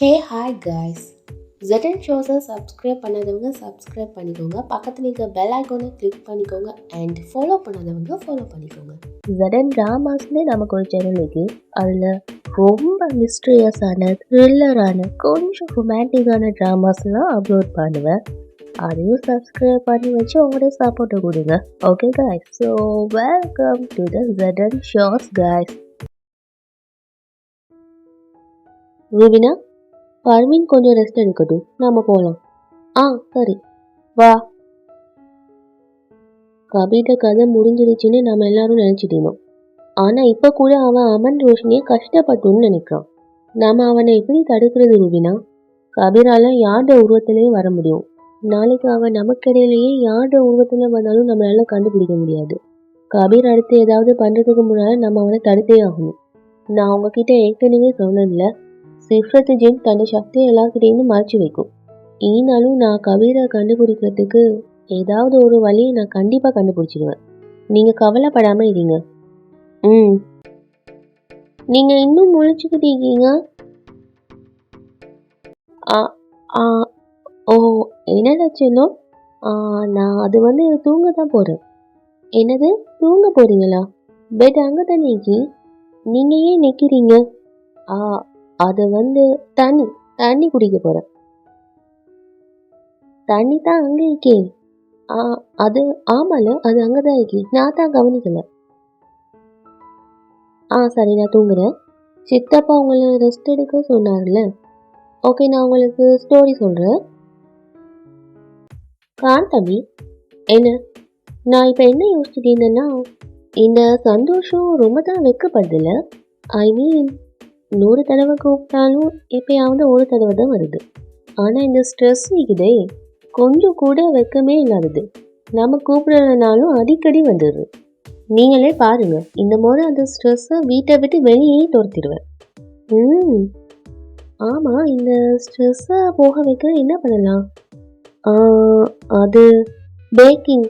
ஹே hi guys. ZN ஷோஸை subscribe பண்ணாதவங்க subscribe பண்ணிக்கோங்க. பக்கத்தில் இருக்க பெல் ஐக்கானை கிளிக் பண்ணிக்கோங்க அண்ட் ஃபாலோ பண்ணாதவங்க ஃபாலோ பண்ணிக்கோங்க. ZN ட்ராமாஸ்னே நமக்கு ஒரு சேனல் இருக்கு. அதில் ரொம்ப மிஸ்ட்ரியஸான த்ரில்லரான கொஞ்சம் ரொமான்டிக்கான ட்ராமாஸ்லாம் அப்லோட் பண்ணுவேன். அதையும் சப்ஸ்கிரைப் பண்ணி வச்சு உங்களுடைய சப்போர்ட்டை கொடுங்க. Okay guys, so welcome to the ZN shows guys. Rubina, Parveen கொஞ்சம் ரெஸ்ட் எடுக்கட்டும், நாம போகலாம். சரி வா. கபீட்ட கதை முடிஞ்சிடுச்சுன்னு நம்ம எல்லாரும் நினைச்சிட்டு இருந்தோம். ஆனா இப்ப கூட அவன் அமன் ரோஷினியை கஷ்டப்பட்டுன்னு நினைக்கிறான். நாம அவனை எப்படி தடுக்கிறது ரூபினா? கபீரால யாரோட உருவத்திலையும் வர முடியும். நாளைக்கு அவன் நமக்கிடையிலேயே யாரோட உருவத்துல வந்தாலும் நம்மளால கண்டுபிடிக்க முடியாது. கபீர் அடுத்து ஏதாவது பண்றதுக்கு முன்னால நம்ம அவனை தடுத்தே ஆகணும். நான் உங்ககிட்ட ஏற்கனவே சொன்னதில்ல, சிஃப்ரத்து ஜின் தன் சக்தியை எல்லாக்கிட்டையும் மறைச்சு வைக்கும். ஈனாலும் நான் கபீரை கண்டுபிடிக்கிறதுக்கு ஏதாவது ஒரு வழியை நான் கண்டிப்பா கண்டுபிடிச்சிடுவேன். நீங்க கவலைப்படாம இருங்க. நீங்க இன்னும் முழிச்சுக்கிட்டு இருக்கீங்க? ஓ, என்ன சொன்னோம்? நான் அது தூங்க தான் போறேன். என்னது, தூங்க போறீங்களா? பெட் அங்க தானே இருக்கி, நீங்க ஏன் நிக்கிறீங்க? அது தண்ணி தண்ணி குடிக்க போறேன். தண்ணி தான் அங்க இருக்கே. அது ஆமால, அது அங்கதான் இருக்கி, நான் தான் கவனிக்கல. சரி, நான் தூங்குறேன். சித்தப்பா உங்களை ரெஸ்ட் எடுக்க சொன்னார்ல. ஓகே, நான் உங்களுக்கு ஸ்டோரி சொல்றேன். காந்தமி, என்ன? நான் இப்ப என்ன யோசிச்சுட்டு இருந்தேன்னா, இந்த சந்தோஷம் ரொம்ப தான் வெக்கப்படுதுல. ஐ மீன், 100 தடவை கூப்பிட்டாலும் எப்பயாவது ஒரு தடவை தான் வருது. ஆனால் இந்த ஸ்ட்ரெஸ் இருக்குதே, கொஞ்சம் கூட வெக்கமே இல்லாதது. நம்ம கூப்பிடலனாலும் அடிக்கடி வந்துடுது. நீங்களே பாருங்க, இந்த முறை அந்த ஸ்ட்ரெஸ்ஸை வீட்டை விட்டு வெளியே துரத்திடுவேன். ஆமாம், இந்த ஸ்ட்ரெஸ்ஸை போக வைக்க என்ன பண்ணலாம்? அது பேக்கிங்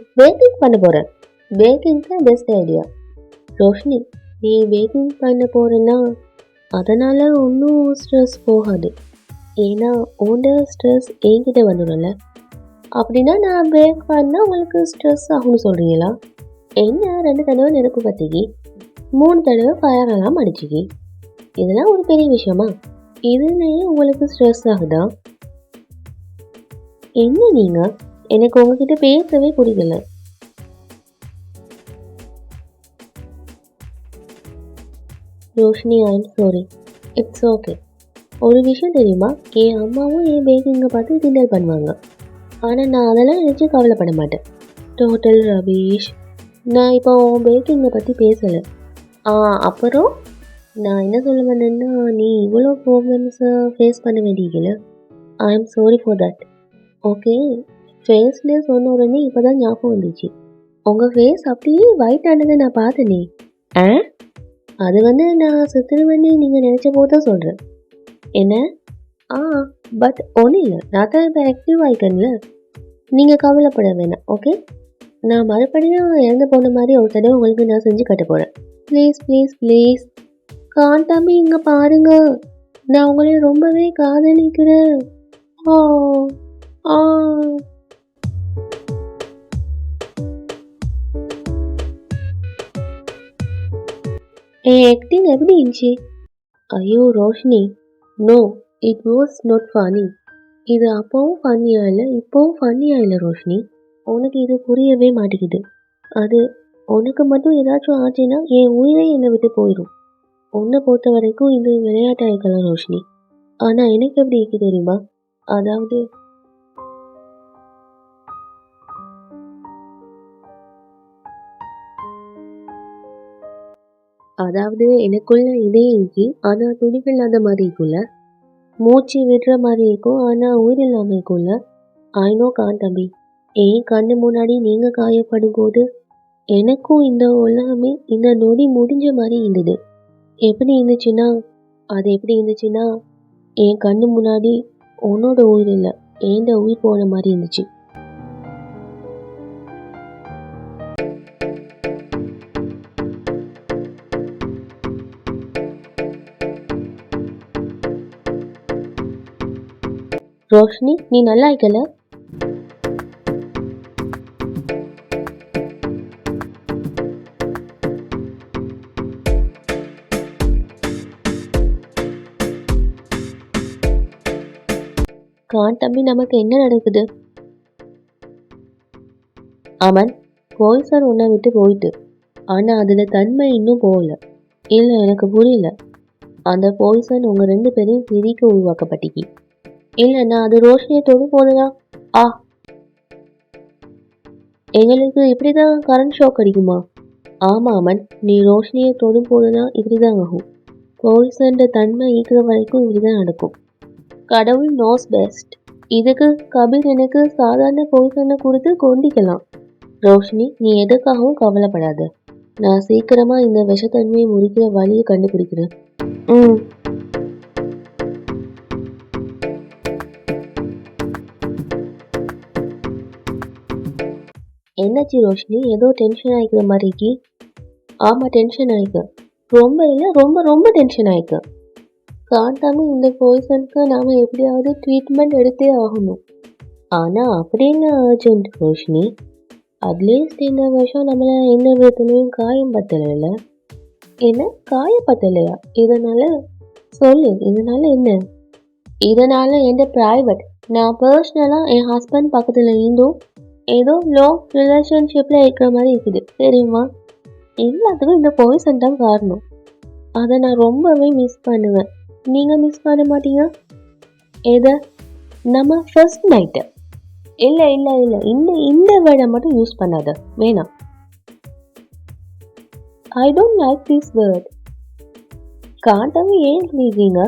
பண்ண போகிறேன். பேக்கிங் தான் பெஸ்ட் ஐடியா. ரோஷினி, நீ பேக்கிங் பண்ண போகிறேன்னா அதனால் ஒன்றும் ஸ்ட்ரெஸ் போகாது. ஏன்னா உன்னோட ஸ்ட்ரெஸ் என்கிட்ட வந்துடும்ல. அப்படின்னா நான் பேக் பண்ணால் உங்களுக்கு ஸ்ட்ரெஸ் ஆகும்னு சொல்கிறீங்களா? என்ன 2 தடவை நெருப்பு பற்றிக்கி, 3 தடவை ஃபயர் அலாம் அடிச்சிக்கி, இதெல்லாம் ஒரு பெரிய விஷயமா? இதுலேயே உங்களுக்கு ஸ்ட்ரெஸ் ஆகுதா? என்ன நீங்கள், எனக்கு உங்ககிட்ட பேசவே பிடிக்கல. ரோஷினி, ஐ எம் சாரி. It's okay. ஒரு விஷயம் தெரியுமா, என் அம்மாவும் என் பேக்கிங்கை பார்த்து கிண்டல் பண்ணுவாங்க. ஆனால் நான் அதெல்லாம் நினச்சி கவலைப்பட மாட்டேன். டோட்டல் ரபீஷ். நான் இப்போ உன் பேக்கிங்கை பற்றி பேசலை. அப்புறம் நான் என்ன சொல்ல வந்தேன்னா, நீ இவ்வளோ ப்ராப்ளம்ஸை ஃபேஸ் பண்ண வேண்டியதில்லை. I am sorry for that. Okay, ஃபேஸ்லேயே சொன்ன உடனே இப்போ தான் ஞாபகம் வந்துச்சு. உங்கள் ஃபேஸ் அப்படியே ஒயிட் ஆனதை நான் பார்த்தேனே. அது நான் செத்துருவேன்னு நீங்கள் நினச்ச போது தான் சொல்கிறேன். என்ன? பட் ஒன்றும் இல்லை, நான் தான் இப்போ ஆக்டிவ் ஆகிக்கேன்ல. நீங்கள் கவலைப்பட வேணாம். ஓகே, நான் மறுபடியும் இறந்து போன மாதிரி ஒரு தடவை உங்களுக்கு நான் செஞ்சு கட்ட போகிறேன். Please please please. காண்டாமி, இங்கே பாருங்க, நான் உங்களை ரொம்பவே காதலிக்கிறேன். ஓ ஆ ஆக்டிங் எப்படி இருந்துச்சு? ஐயோ Roshini, no, it was not funny. இது அப்போவும் ஃபன்னியாக இல்லை, இப்போவும் ஃபன்னியாக இல்லை ரோஷினி. உனக்கு இது புரியவே மாட்டேங்குது. அது உனக்கு மட்டும் ஏதாச்சும் ஆச்சுன்னா என் உயிரே என்னை விட்டு போயிடும். உன்னை பொறுத்த வரைக்கும் இது விளையாட்டாக இருக்கலாம் ரோஷினி, ஆனால் எனக்கு எப்படி இருக்கு தெரியுமா? அதாவது எனக்குள்ள இதே இருக்கு, ஆனால் துணிகள் அந்த மாதிரி இருக்குல்ல. மூச்சு விடுற மாதிரி இருக்கும், ஆனால் உயிர் இல்லாமல் இருக்கும்ல. ஐநோ காண்டம்பி, ஏன் கண்ணு முன்னாடி நீங்கள் காயப்படும் போது எனக்கும் இந்த உலகமே இந்த நொடி முடிஞ்ச மாதிரி இருந்தது. எப்படி இருந்துச்சுன்னா என் கண்ணு முன்னாடி உன்னோட உயிர் இல்லை, ஏண்ட உயிர் போன மாதிரி இருந்துச்சு. ரோஷினி, நீ நல்லா இருக்கல? தம்பி, நமக்கு என்ன நடக்குது? அமன், பாய்சன் உன்னை விட்டு போயிட்டு, ஆனா அதுல தன்மை இன்னும் போகல. இல்ல, எனக்கு புரியல. அந்த பாய்சன் உங்க 2 பேரையும் பிரிக்க உருவாக்கப்பட்டிக்கு. இல்லைன்னா அது ரோஷினியை தொடு போதுதா? ஆ, எங்களுக்கு இப்படிதான் கரண்ட் ஷாக் அடிக்குமா? ஆமா அமன், நீ ரோஷினியை தொடும் போதுதான் இப்படிதான் ஆகும். பாய்சன் தன்மை ஈக்கிற வரைக்கும் இப்படிதான் நடக்கும். கடவுள் நோஸ் பெஸ்ட். இதுக்கு கபீர் எனக்கு சாதாரண பாய்சனை கொடுத்து கொண்டிக்கலாம். ரோஷினி, நீ எதுக்காகவும் கவலைப்படாத. நான் சீக்கிரமா இந்த விஷத்தன்மையை முறிக்கிற வழியை கண்டுபிடிக்கிறேன். என்னாச்சு ரோஷினி, ஏதோ டென்ஷன் ஆகிக்கிற மாதிரிக்கு? ஆமாம், டென்ஷன் ஆகிக்க. ரொம்ப இல்லை, ரொம்ப ரொம்ப டென்ஷன் ஆகிக்க. காட்டாம இந்த பாய்சனுக்கு நாம் எப்படியாவது ட்ரீட்மெண்ட் எடுத்தே ஆகணும். ஆனால் அப்படி இல்லை அர்ஜென்ட் ரோஷினி. அட்லீஸ்ட் இந்த வருஷம் நம்மளை எந்த விதத்துலையும் காயம் பத்தலைல. என்ன காயப்பத்தலையா? இதனால சொல்லு, இதனால என்ன? இதனால எந்த ப்ரைவேட், நான் பர்சனலாக என் ஹஸ்பண்ட் பக்கத்தில் இருந்தும் ஏதோ லோ ரிலேஷன்ஷிப்பில் இருக்கிற மாதிரி இருக்குது தெரியுமா? எல்லாத்துக்கும் இந்த பாய்சன் தான் காரணம். அதை நான் ரொம்பவே மிஸ் பண்ணுவேன். நீங்கள் மிஸ் பண்ண மாட்டீங்க? எதை? நம்ம ஃபர்ஸ்ட் நைட்டு. இல்லை இல்லை இல்லை, இந்த வேர்டை மட்டும் யூஸ் பண்ணாத, வேணாம். I don't like this word. காண்டாமி, ஏன் சொல்லிடுறீங்க?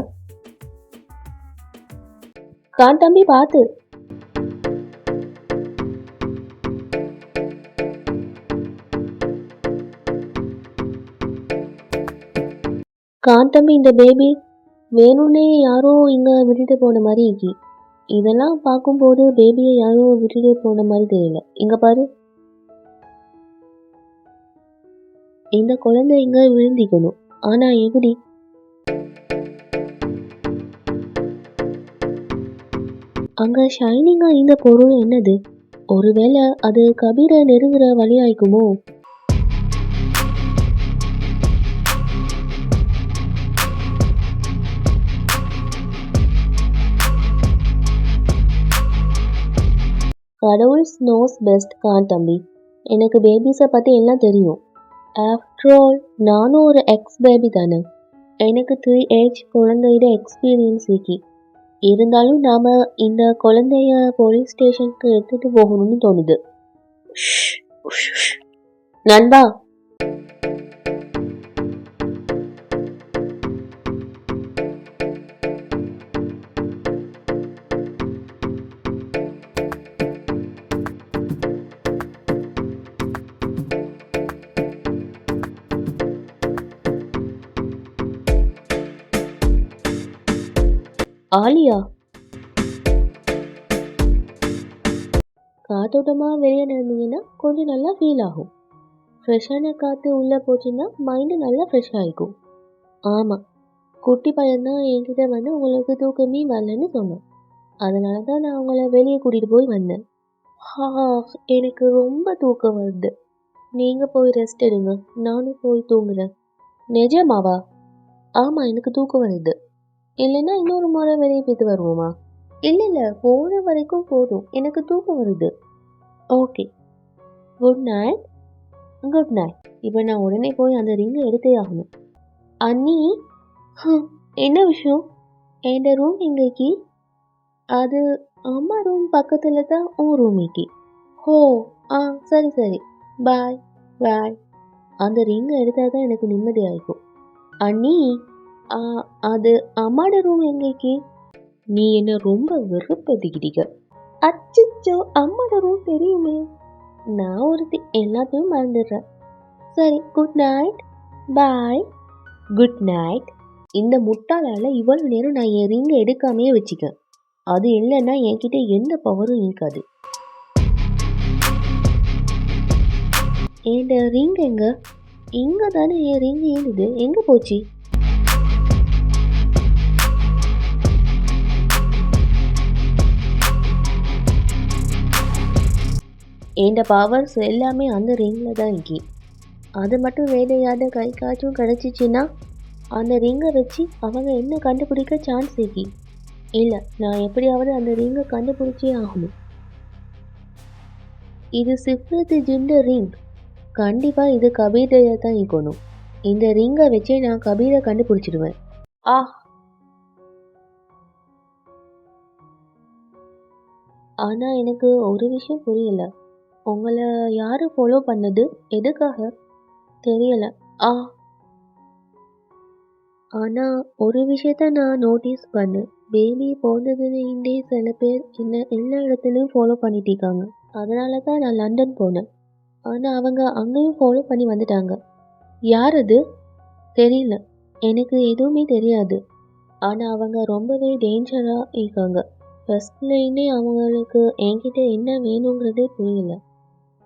காண்டாமி பார்த்து. காண்டாமி, இந்த பேபி வேணும்னே யாரோ இங்கே விட்டுட்டு போன மாதிரி இருக்கு. இதெல்லாம் பார்க்கும்போது பேபியை யாரோ விட்டுட்டு போன மாதிரி தெரியல. இங்க பாரு, இந்த குழந்தை இங்க விழுந்திக்கணும். ஆனா எப்படி? அங்க ஷைனிங்கா இந்த பொருள் என்னது? ஒருவேளை அது கபீரை நெருங்குற வழியாய்க்குமோ? கடவுள் நோஸ் பெஸ்ட் தம்பி. எனக்கு பேபிஸை பற்றி எல்லாம் தெரியும். ஆஃப்டர் ஆல் நானும் ஒரு எக்ஸ் பேபி தானே. எனக்கு 3 ஏஜ் குழந்தையோட எக்ஸ்பீரியன்ஸ் இருக்கு. இருந்தாலும் நாம் இந்த குழந்தைய போலீஸ் ஸ்டேஷனுக்கு எடுத்துகிட்டு போகணும்னு தோணுது. நண்பா, ஆலியா, காத்தோட்டமாக வெளியே நடந்தீங்கன்னா கொஞ்சம் நல்லா ஃபீல் ஆகும். ஃப்ரெஷ்ஷான காற்று உள்ளே போச்சுன்னா மைண்டு நல்லா ஃப்ரெஷ் ஆகிக்கும். ஆமாம், குட்டி பையன்தான் என்கிட்ட வந்து உங்களுக்கு தூக்கமே வரலன்னு சொன்னான். அதனால தான் நான் உங்களை வெளியே கூட்டிகிட்டு போய் வந்தேன். எனக்கு ரொம்ப தூக்கம் வருது. நீங்கள் போய் ரெஸ்ட் எடுங்க, நானும் போய் தூங்குறேன். நிஜமாவா? ஆமாம், எனக்கு தூக்கம் வருது. இல்லைன்னா இன்னொரு முறை வெளியே போய்ட்டு வருவோமா? இல்லை இல்லை, போன வரைக்கும் போதும், எனக்கு தூக்கம் வருது. Okay, good night. Good night. இப்போ நான் உடனே போய் அந்த ரிங்கை எடுத்தே ஆகணும். அண்ணி, என்ன விஷயம்? என் ரூம் எங்கேக்கு? அது அம்மா ரூம் பக்கத்தில் தான் உன் ரூமிக்கு. ஹோ, சரி சரி, பாய் பாய். அந்த ரிங்கை எடுத்தால் தான் எனக்கு நிம்மதி ஆகிக்கும். அண்ணி, அது அம்மாட ரூம் எங்கேக்கு? நீ என்ன ரொம்ப வெறுப்பதிக்கிட்டீங்க. அச்சோ, அம்மாட ரூம் தெரியுமே. நான் ஒருத்தி எல்லாத்தையும் மறந்துடுறேன். சரி, good night, bye. Good night. இந்த முட்டாளால் இவ்வளவு நேரம் நான் என் ரிங்கை எடுக்காமையே வச்சுக்க. அது இல்லைன்னா என்கிட்ட எந்த பவரும் இருக்காது. என் ரிங் எங்க? இங்கே தானே என் ரிங் ஏழுது, எங்கே போச்சு? என் பவர்ஸ் எல்லாமே அந்த ரிங்கில் தான் இருக்கி. அது மட்டும் வேலையாத கை காச்சும் கிடச்சிச்சின்னா அந்த ரிங்கை வச்சு அவங்க என்ன கண்டுபிடிக்க சான்ஸ் இருக்கி. இல்லை, நான் எப்படியாவது அந்த ரிங்கை கண்டுபிடிச்சே ஆகணும். இது சிஃப்ரத்து ஜிண்ட ரிங். கண்டிப்பாக இது கபீரையை தான் இருக்கணும். இந்த ரிங்கை வச்சே நான் கபீரை கண்டுபிடிச்சிடுவேன். ஆ, ஆனால் எனக்கு ஒரு விஷயம் புரியல. உங்களை யார் ஃபாலோ பண்ணது? எதுக்காக? தெரியல. ஆ, ஆனால் ஒரு விஷயத்த நான் நோட்டீஸ் பண்ணேன். பேபி போனதுலேருந்தே சில பேர் என்ன எல்லா இடத்துலையும் ஃபாலோ பண்ணிட்டு இருக்காங்க. அதனால தான் நான் லண்டன் போனேன். ஆனால் அவங்க அங்கேயும் ஃபாலோ பண்ணி வந்துட்டாங்க. யார் அது? தெரியல, எனக்கு எதுவுமே தெரியாது. ஆனால் அவங்க ரொம்பவே டேஞ்சராக இருக்காங்க. ஃபர்ஸ்ட்லேருந்தே அவங்களுக்கு என்கிட்ட என்ன வேணுங்கிறதே புரியல.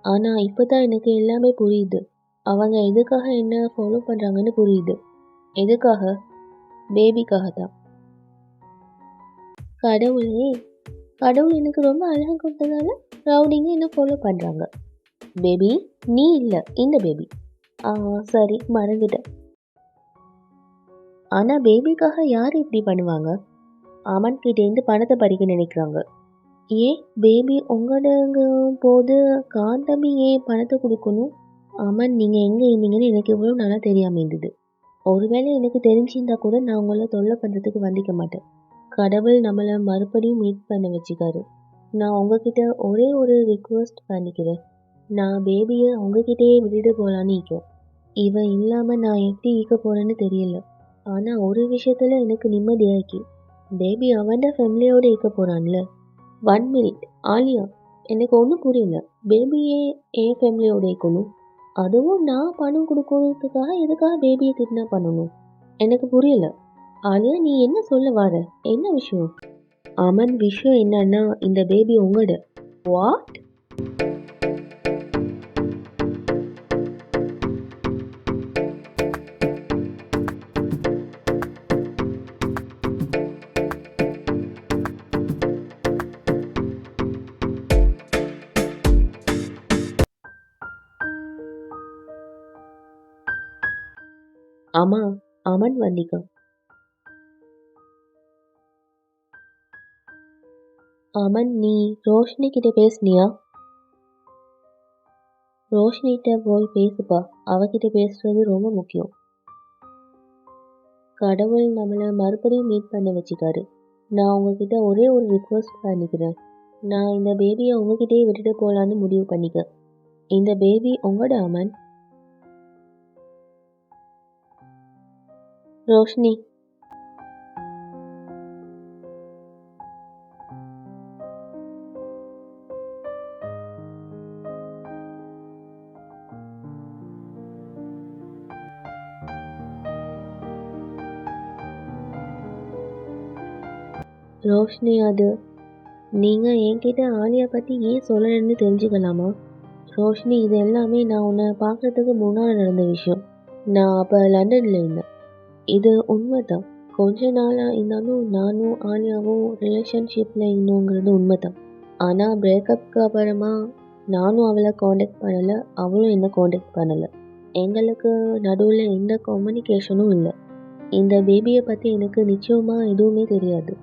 ஆனால் இப்போ தான் எனக்கு எல்லாமே புரியுது. அவங்க எதுக்காக என்ன ஃபாலோ பண்ணுறாங்கன்னு புரியுது. எதுக்காக? பேபிக்காக தான். கடவுளே, கடவுள் எனக்கு ரொம்ப அழகாக கொடுத்ததால ரவுடிங்க என்ன ஃபாலோ பண்ணுறாங்க. பேபி, நீ இல்லை, இந்த பேபி. சரி, மறந்துட்டேன். ஆனால் பேபிக்காக யார் இப்படி பண்ணுவாங்க? அமன் கிட்டேருந்து பணத்தை பறிக்க நினைக்கிறாங்க. ஏன் பேபி உங்களோட போது காந்தமி ஏன் பணத்தை கொடுக்கணும்? அமன், நீங்கள் எங்கே இருந்தீங்கன்னு எனக்கு இவ்வளோ நல்லா தெரியாமல் இருந்தது. ஒருவேளை எனக்கு தெரிஞ்சிருந்தா கூட நான் உங்களை தொல்லை பண்ணுறதுக்கு வந்திக்க மாட்டேன். கடவுள் நம்மளை மறுபடியும் மீட் பண்ண வச்சுக்காரு. நான் உங்ககிட்ட ஒரே ஒரு ரிக்வெஸ்ட் பண்ணிக்கிறேன். நான் பேபியை உங்ககிட்டயே விட்டுட்டு போகலான்னு இருக்கேன். இவன் இல்லாமல் நான் எப்படி இருக்க போகிறேன்னு தெரியல. ஆனால் ஒரு விஷயத்தில் எனக்கு நிம்மதியாக்கி, பேபி அவன் ஃபேமிலியோடு இருக்க போகிறான்ல. 1 மினிட் ஆலியா, எனக்கு ஒன்றும் புரியல. பேபியே என் ஃபேமிலியோடு இருக்கணும், அதுவும் நான் பணம் கொடுக்கறதுக்காக எதுக்காக பேபியை கிட்னாப் பண்ணணும்? எனக்கு புரியல. ஆலியா, நீ என்ன சொல்ல வர? என்ன விஷயம்? அமன், விஷயம் என்னன்னா இந்த பேபி உங்களோட. வாட்? ஆமா, அமன் வந்திக்கா. அமன், நீ ரோஷினி கிட்ட பேசுனியா? ரோஷினிகிட்ட போய் பேசுப்பா. அவகிட்ட பேசுறது ரொம்ப முக்கியம். கடவுள் நம்மளை மறுபடியும் மீட் பண்ண வச்சுக்காரு. நான் உங்ககிட்ட ஒரே ஒரு ரிக்வெஸ்ட் பண்ணிக்கிறேன். நான் இந்த பேபியை உங்ககிட்டயே விட்டுட்டு போகலான்னு முடிவு பண்ணிக்க. இந்த பேபி உங்களோட அமன். ரோஷினி, ரோஷினி, அது நீங்கள் என்கிட்ட ஆலியா பற்றி ஏன் சொல்லணுன்னு தெரிஞ்சுக்கலாமா? ரோஷினி, இது எல்லாமே நான் உன்னை பார்க்குறதுக்கு முன்னால் நடந்த விஷயம். நான் அப்போ லண்டனில் இருந்தேன். இது உண்மை தான். கொஞ்ச நாளாக இருந்தாலும் நானும் ஆலியாவும் ரிலேஷன்ஷிப்பில் இருந்தோங்கிறது உண்மை தான். ஆனால் பிரேக்கப்புக்கு அப்புறமா நானும் அவளை காண்டாக்ட் பண்ணலை, அவளும் என்னை காண்டாக்ட் பண்ணலை. எங்களுக்கு நடுவில் எந்த கம்யூனிகேஷனும் இல்லை. இந்த பேபியை பற்றி எனக்கு நிச்சயமாக எதுவுமே தெரியாது.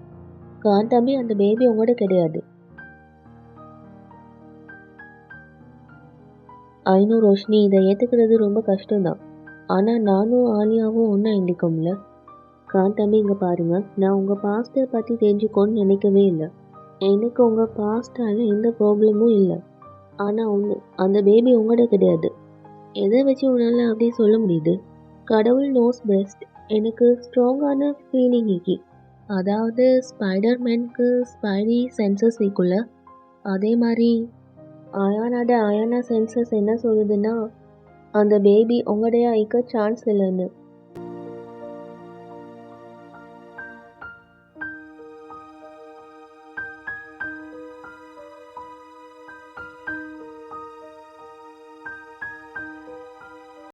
காந்தாமி, அந்த பேபி உங்களோட கிடையாது. ஐநோ ரோஷினி, இதை ஏற்றுக்கிறது ரொம்ப கஷ்டம்தான். ஆனால் நானும் ஆலியாவும் ஒன்றா இருந்திக்கோம்ல. காந்தாமி, இங்கே பாருங்கள், நான் உங்கள் பாஸ்ட்டை பற்றி தெரிஞ்சுக்கோன்னு நினைக்கவே இல்லை. எனக்கு உங்கள் பாஸ்ட்டால் எந்த ப்ராப்ளமும் இல்லை. ஆனால் ஒன்று, அந்த பேபி உங்களோட கிடையாது. எதை வச்சு உன்னால் அப்படி சொல்ல முடியுது? கடவுள் நோஸ் பெஸ்ட். எனக்கு ஸ்ட்ராங்கான ஃபீலிங் இருக்கு. அதாவது ஸ்பைடர்மேனுக்கு ஸ்பைடி சென்சஸ் இருக்குல்ல, அதே மாதிரி ஆயானா சென்சஸ் என்ன சொல்லுதுன்னா அந்த பேபி உங்களுடைய இருக்க சான்ஸ் இல்லைன்னு.